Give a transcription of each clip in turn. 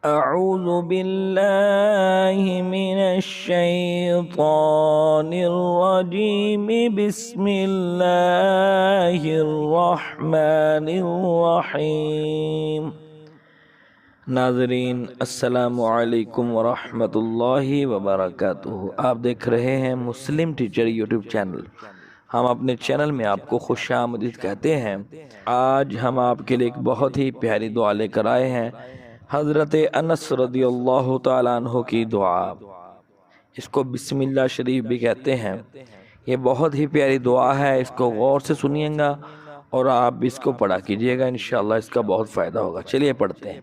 أعوذ بالله من الشيطان الرجيم بسم الله الرحمن الرحيم۔ ناظرین السلام علیکم ورحمۃ اللہ وبرکاتہ۔ آپ دیکھ رہے ہیں مسلم ٹیچر یوٹیوب چینل۔ ہم اپنے چینل میں آپ کو خوش آمدید کہتے ہیں۔ آج ہم آپ کے لیے ایک بہت ہی پیاری دعا لے کر آئے ہیں، حضرت انس رضی اللہ تعالیٰ عنہ کی دعا۔ اس کو بسم اللہ شریف بھی کہتے ہیں۔ یہ بہت ہی پیاری دعا ہے، اس کو غور سے سنیے گا اور آپ بھی اس کو پڑھا کیجئے گا، انشاءاللہ اس کا بہت فائدہ ہوگا۔ چلیے پڑھتے ہیں۔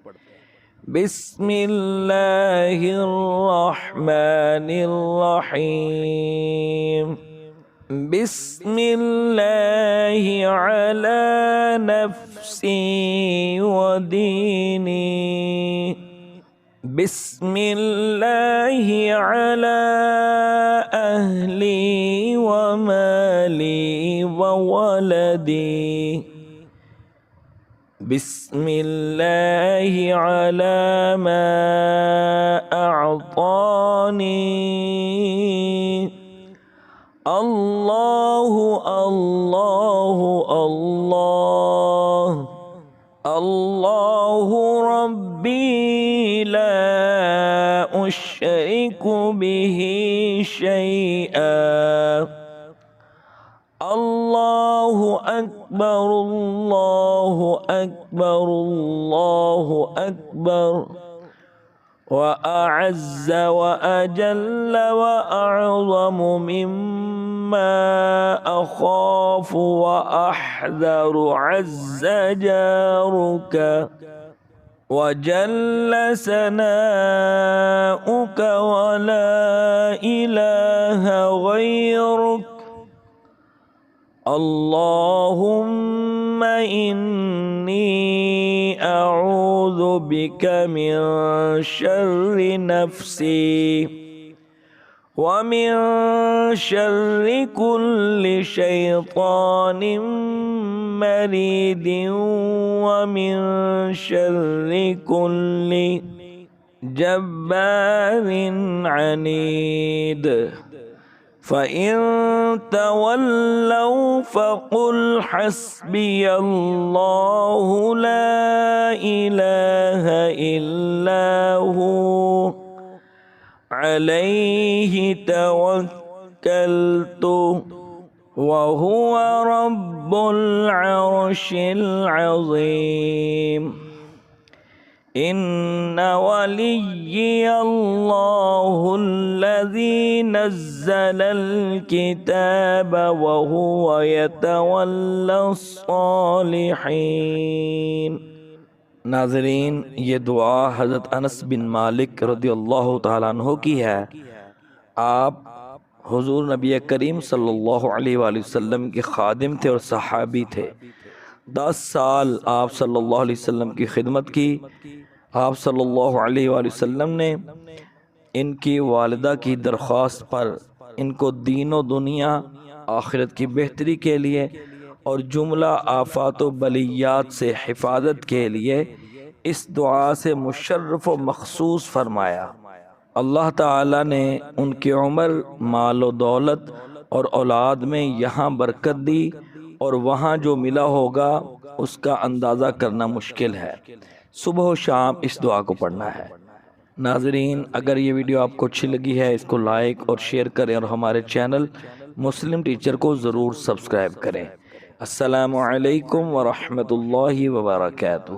بسم اللہ الرحمن الرحیم۔ بسم اللہ علی نفسی و دینی، بسم اللہ علی اہلی و مالی و ولدی، بسم اللہ علی ما اعطانی، اللہ اللہ اللہ اللہ ربی لا اشرک به شیئا، اللہ اکبر اللہ اکبر اللہ اکبر، وأعز وأجل وأعظم مما أخاف وأحذر، عز جارك وجل ثناؤك ولا إله غيرك، اللهم إني أعوذ بك من شر نفسي ومن شر كل شيطان مريد ومن شر كل جبار عنيد، فإن تولوا فقل حسبي الله لا إله إلا هو عليه توكلت وهو رب العرش العظيم، إن وليي الله الذي نزل الكتاب وهو يتولى الصالحين۔ ناظرین، یہ دعا حضرت انس بن مالک رضی اللہ تعالیٰ عنہ کی ہے۔ آپ حضور نبی کریم صلی اللہ علیہ وآلہ وسلم کے خادم تھے اور صحابی تھے۔ 10 سال آپ صلی اللہ علیہ وسلم کی خدمت کی۔ آپ صلی اللہ علیہ وآلہ وسلم نے ان کی والدہ کی درخواست پر ان کو دین و دنیا آخرت کی بہتری کے لیے اور جملہ آفات و بلیات سے حفاظت کے لیے اس دعا سے مشرف و مخصوص فرمایا۔ اللہ تعالیٰ نے ان کی عمر، مال و دولت اور اولاد میں یہاں برکت دی، اور وہاں جو ملا ہوگا اس کا اندازہ کرنا مشکل ہے۔ صبح و شام اس دعا کو پڑھنا ہے۔ ناظرین، اگر یہ ویڈیو آپ کو اچھی لگی ہے اس کو لائک اور شیئر کریں اور ہمارے چینل مسلم ٹیچر کو ضرور سبسکرائب کریں۔ السلام علیکم ورحمۃ اللہ وبرکاتہ۔